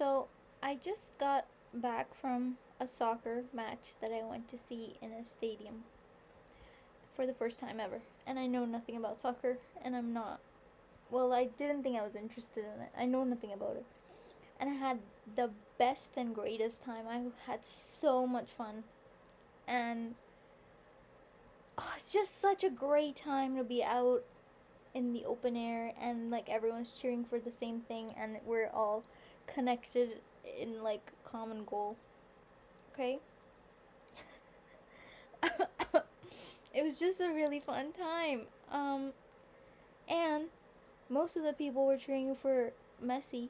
So I just got back from a soccer match that I went to see in a stadium for the first time ever. And I know nothing about soccer, and I'm not. Well, I didn't think I was interested in it. I know nothing about it. And I had the best and greatest time. I had so much fun. And it's just such a great time to be out in the open air and like everyone's cheering for the same thing and we're all connected in like common goal. Okay? It was just a really fun time. And most of the people were cheering for Messi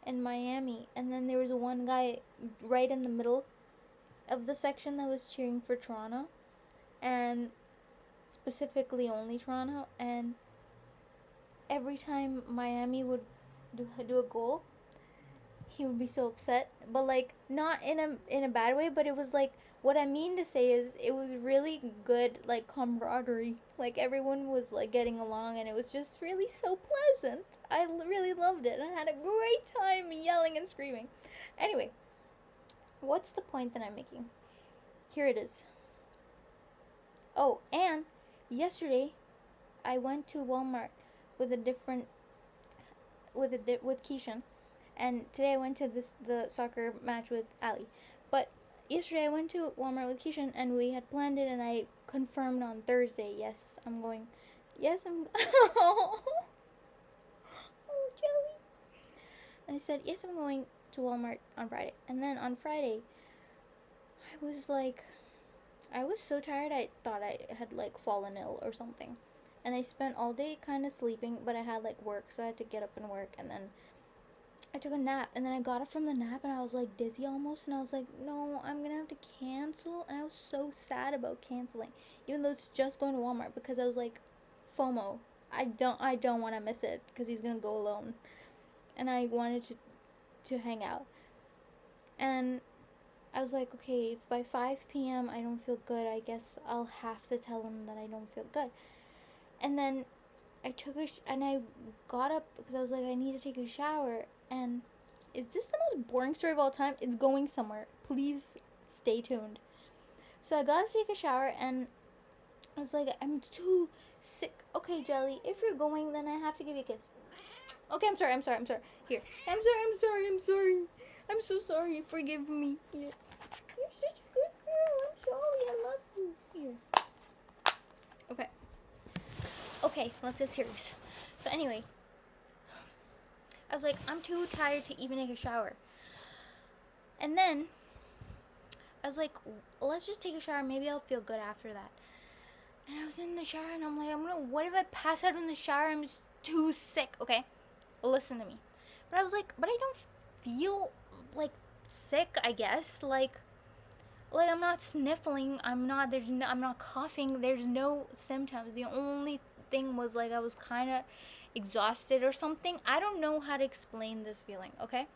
in Miami, and then there was one guy right in the middle of the section that was cheering for Toronto, and specifically only Toronto. And every time Miami would do a goal, he would be so upset, but like not in a bad way, but it was like what I mean to say is it was really good like camaraderie. Like everyone was like getting along and it was just really so pleasant. I really loved it. I had a great time yelling and screaming. Anyway, what's the point that I'm making? Here it is. Oh, and yesterday I went to Walmart with a different with Keishan, and today I went to the soccer match with Ali. But yesterday I went to Walmart with Keishan, and we had planned it, and I confirmed on Thursday. Yes, I'm going. Yes, I'm. Oh, Jelly. And I said yes, I'm going to Walmart on Friday. And then on Friday, I was like, I was so tired. I thought I had like fallen ill or something. And I spent all day kind of sleeping, but I had like work, so I had to get up and work. And then I took a nap, and then I got up from the nap and I was like dizzy almost, and I was like, no, I'm gonna have to cancel. And I was so sad about canceling, even though it's just going to Walmart, because I was like, FOMO. I don't want to miss it because he's gonna go alone, and I wanted to hang out. And I was like, okay, if by 5 p.m. I don't feel good, I guess I'll have to tell him that I don't feel good. And then and I got up because I was like, I need to take a shower. And is this the most boring story of all time? It's going somewhere. Please stay tuned. So I got to take a shower, and I was like, I'm too sick. Okay, Jelly, if you're going, then I have to give you a kiss. Okay, I'm sorry. Here. I'm sorry. I'm so sorry. Forgive me. Here. You're such a good girl. I'm sorry. I love you. Here. Okay. Okay, let's get serious. So anyway, I was like, I'm too tired to even take a shower. And then I was like, let's just take a shower. Maybe I'll feel good after that. And I was in the shower, and I'm like, what if I pass out in the shower? I'm just too sick. Okay, listen to me. But I was like, but I don't feel like sick, I guess. Like I'm not sniffling. I'm not coughing. There's no symptoms. The only thing was like I was kind of exhausted or something. I don't know how to explain this feeling, okay?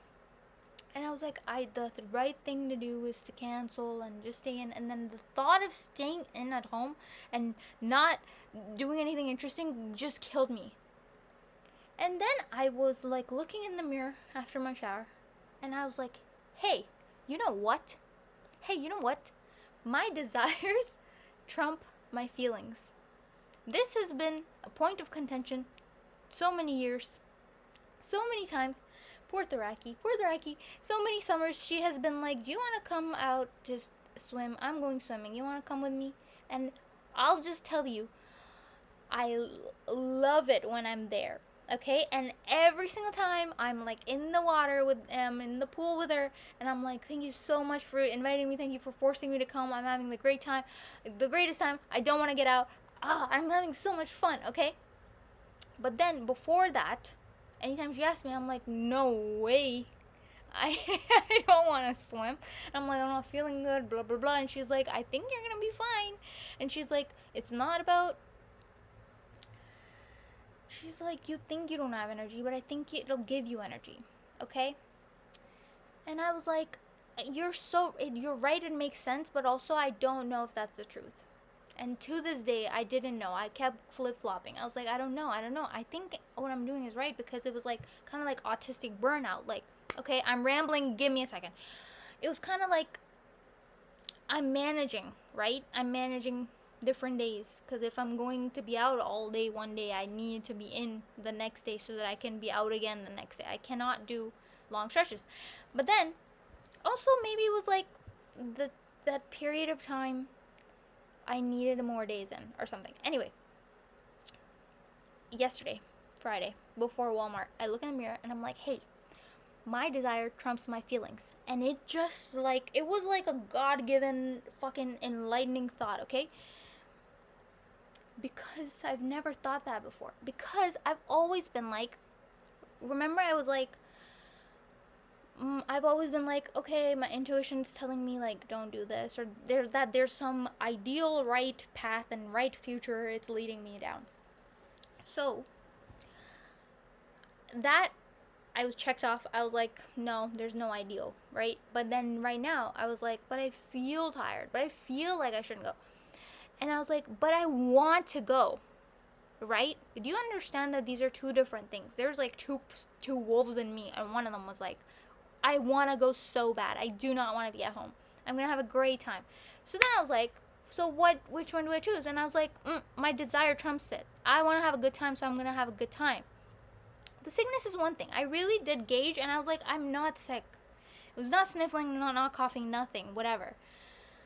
And I was like, the right thing to do is to cancel and just stay in. And then the thought of staying in at home and not doing anything interesting just killed me. And then I was like looking in the mirror after my shower, and I was like, hey, you know what? Hey, you know what? My desires trump my feelings. This has been a point of contention so many years, so many times. Poor Thoraki. So many summers she has been like, do you want to come out to swim? I'm going swimming. You want to come with me? And I'll just tell you, I love it when I'm there. Okay, and every single time I'm like in the water with in the pool with her, and I'm like, thank you so much for inviting me, thank you for forcing me to come, I'm having the greatest time, I don't want to get out, I'm having so much fun. Okay, but then before that, anytime she asks me, I'm like, no way, I I don't want to swim. And I'm like, I'm not feeling good, blah blah blah. And she's like, I think you're gonna be fine. And she's like, it's not about. She's like, you think you don't have energy, but I think it'll give you energy, okay? And I was like, you're right, it makes sense, but also I don't know if that's the truth. And to this day, I didn't know. I kept flip-flopping. I was like, I don't know. I think what I'm doing is right, because it was like kind of like autistic burnout. Like Okay, I'm rambling. Give me a second. It was kind of like I'm managing, right? I'm managing different days because if I'm going to be out all day one day, I need to be in the next day so that I can be out again the next day. I cannot do long stretches. But then also maybe it was like the that period of time I needed more days in or something. Anyway, yesterday, Friday, before Walmart, I look in the mirror and I'm like, "Hey, my desire trumps my feelings." And it just like it was like a god-given fucking enlightening thought, okay? Because I've never thought that before. Because I've always been like, remember I was like, I've always been like, okay, my intuition's telling me like don't do this, or there's some ideal right path and right future it's leading me down. So that I was checked off. I was like, no, there's no ideal, right? But then right now I was like, but I feel tired, but I feel like I shouldn't go. And I was like, but I want to go, right? Do you understand that these are two different things? There's like two wolves in me, and one of them was like, I want to go so bad. I do not want to be at home. I'm going to have a great time. So then I was like, so which one do I choose? And I was like, my desire trumps it. I want to have a good time, so I'm going to have a good time. The sickness is one thing. I really did gauge, and I was like, I'm not sick. It was not sniffling, not coughing, nothing, whatever.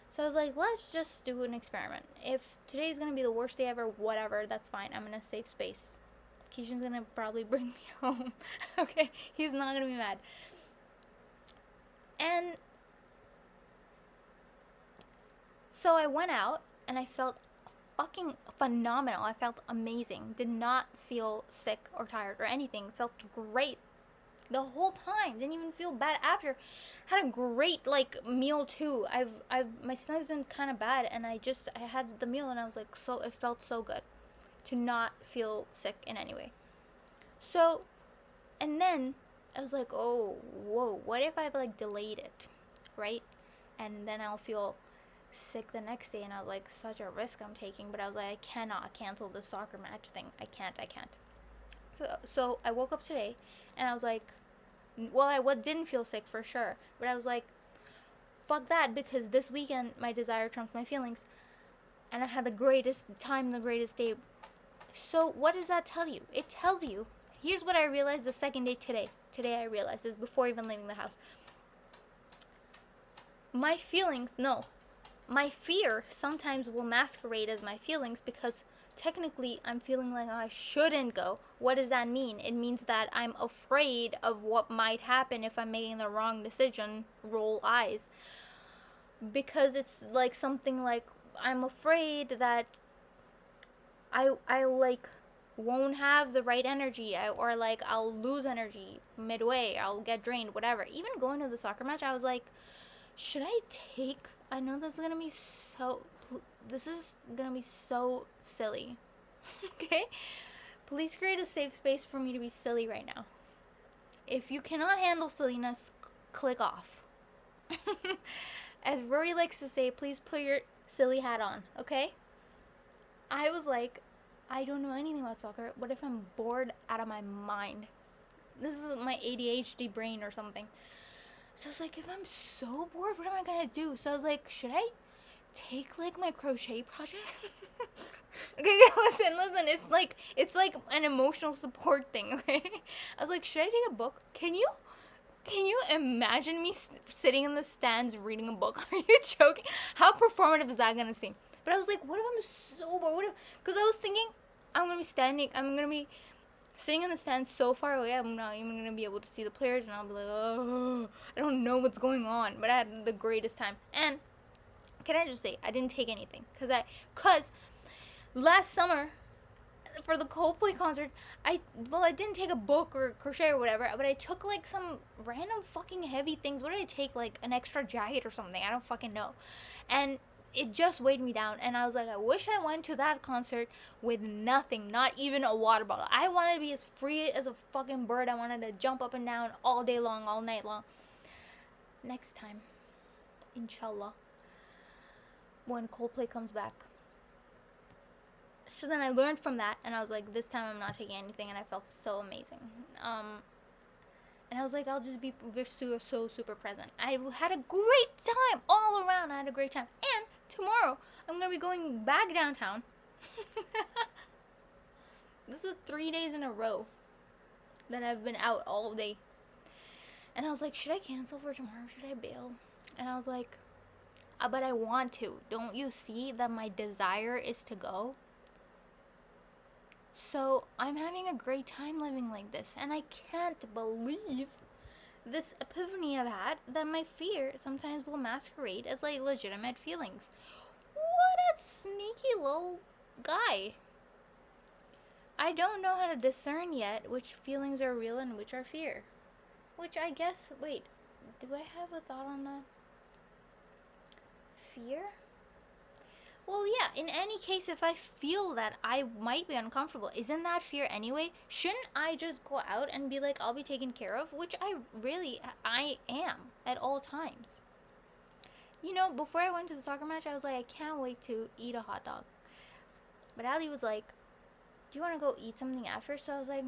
So I was like, let's just do an experiment. If today's going to be the worst day ever, whatever, that's fine. I'm in a safe space. Keishan's going to probably bring me home. Okay? He's not going to be mad. And so I went out and I felt fucking phenomenal. I felt amazing. Did not feel sick or tired or anything. Felt great the whole time. Didn't even feel bad after. Had a great like meal too. My stomach's been kind of bad, and I had the meal and I was like, so it felt so good to not feel sick in any way. So, and then I was like, oh, whoa, what if I've like delayed it, right? And then I'll feel sick the next day, and I was like, such a risk I'm taking. But I was like, I cannot cancel the soccer match thing. I can't. So I woke up today and I was like, well, I didn't feel sick for sure, but I was like, fuck that, because this weekend my desire trumps my feelings, and I had the greatest time, the greatest day. So what does that tell you? It tells you, here's what I realized the second day today. Today I realized this before even leaving the house. My fear sometimes will masquerade as my feelings because technically I'm feeling like I shouldn't go. What does that mean? It means that I'm afraid of what might happen if I'm making the wrong decision. Roll eyes. Because it's like something like I'm afraid that I like won't have the right energy, or like I'll lose energy midway, I'll get drained, whatever. Even going to the soccer match, I was like, should I take, I know this is gonna be so silly. Okay? Please create a safe space for me to be silly right now. If you cannot handle silliness, click off. As Rory likes to say, please put your silly hat on, okay? I was like, I don't know anything about soccer. What if I'm bored out of my mind? This is my ADHD brain or something. So I was like, if I'm so bored, what am I gonna do? So I was like, should I take like my crochet project? Okay, listen. It's like an emotional support thing. Okay, I was like, should I take a book? Can you imagine me sitting in the stands reading a book? Are you joking? How performative is that gonna seem? But I was like, what if I'm so bored? What if? Because I was thinking, I'm gonna be sitting in the stands so far away, I'm not even gonna be able to see the players, and I'll be like, oh, I don't know what's going on. But I had the greatest time. And can I just say, I didn't take anything, cause last summer for the Coldplay concert, I didn't take a book or crochet or whatever, but I took like some random fucking heavy things. What did I take? Like an extra jacket or something? I don't fucking know. And it just weighed me down, and I was like, I wish I went to that concert with nothing, not even a water bottle. I wanted to be as free as a fucking bird. I wanted to jump up and down all day long, all night long. Next time, inshallah, when Coldplay comes back. So then I learned from that, and I was like, this time I'm not taking anything, and I felt so amazing. And I was like, I'll just be so super present. I had a great time all around. I had a great time. And tomorrow, I'm going to be going back downtown. This is 3 days in a row that I've been out all day. And I was like, should I cancel for tomorrow? Should I bail? And I was like, but I want to. Don't you see that my desire is to go? So I'm having a great time living like this. And I can't believe this epiphany I've had that my fear sometimes will masquerade as like legitimate feelings. What a sneaky little guy. I don't know how to discern yet which feelings are real and which are fear. Which I guess, wait, do I have a thought on that? Fear? Well, yeah, in any case, if I feel that I might be uncomfortable, isn't that fear anyway? Shouldn't I just go out and be like, I'll be taken care of? Which I am at all times. You know, before I went to the soccer match, I was like, I can't wait to eat a hot dog. But Ali was like, do you want to go eat something after? So I was like,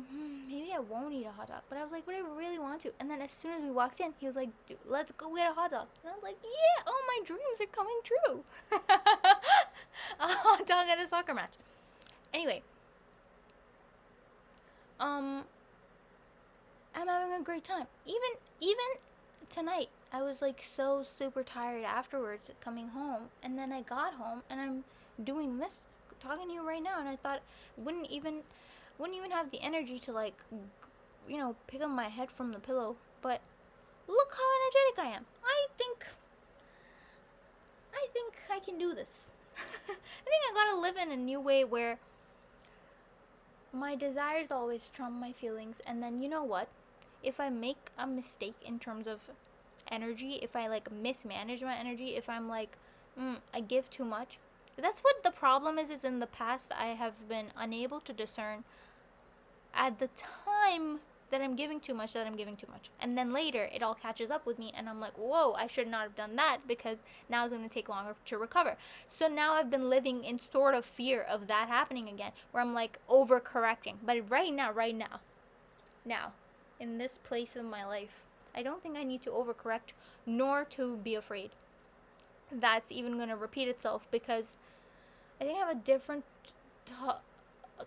maybe I won't eat a hot dog. But I was like, but I really want to. And then as soon as we walked in, he was like, dude, let's go get a hot dog. And I was like, yeah, all my dreams are coming true. A hot dog at a soccer match. Anyway. I'm having a great time. Even tonight, I was like so super tired afterwards coming home. And then I got home and I'm doing this, talking to you right now, and I thought wouldn't even have the energy to like, you know, pick up my head from the pillow. But look how energetic I am. I think I can do this. I think I gotta live in a new way where my desires always trump my feelings, and then you know what? If I make a mistake in terms of energy, if I like mismanage my energy, if I'm like, I give too much, that's what the problem is in the past I have been unable to discern at the time that I'm giving too much, and then later it all catches up with me and I'm like, whoa, I should not have done that because now it's going to take longer to recover. So now I've been living in sort of fear of that happening again, where I'm like overcorrecting. But right now in this place of my life, I don't think I need to overcorrect nor to be afraid that's even going to repeat itself, because I think I have a different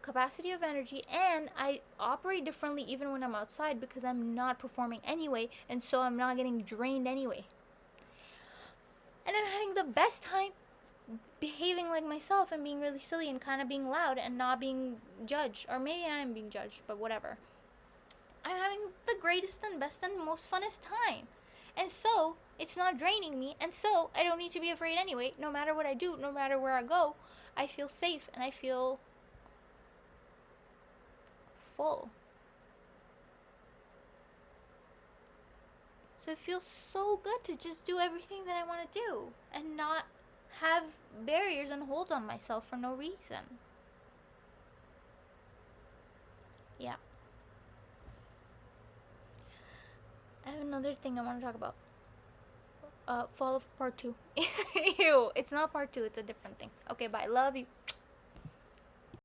capacity of energy, and I operate differently even when I'm outside because I'm not performing anyway, and so I'm not getting drained anyway. And I'm having the best time behaving like myself and being really silly and kind of being loud and not being judged. Or maybe I am being judged, but whatever. I'm having the greatest and best and most funnest time. And so, it's not draining me, and so I don't need to be afraid anyway. No matter what I do, no matter where I go, I feel safe and I feel full. So it feels so good to just do everything that I want to do and not have barriers and hold on myself for no reason. Yeah. I have another thing I want to talk about. Fall of part 2. Ew, it's not part 2, it's a different thing. Okay, bye. Love you.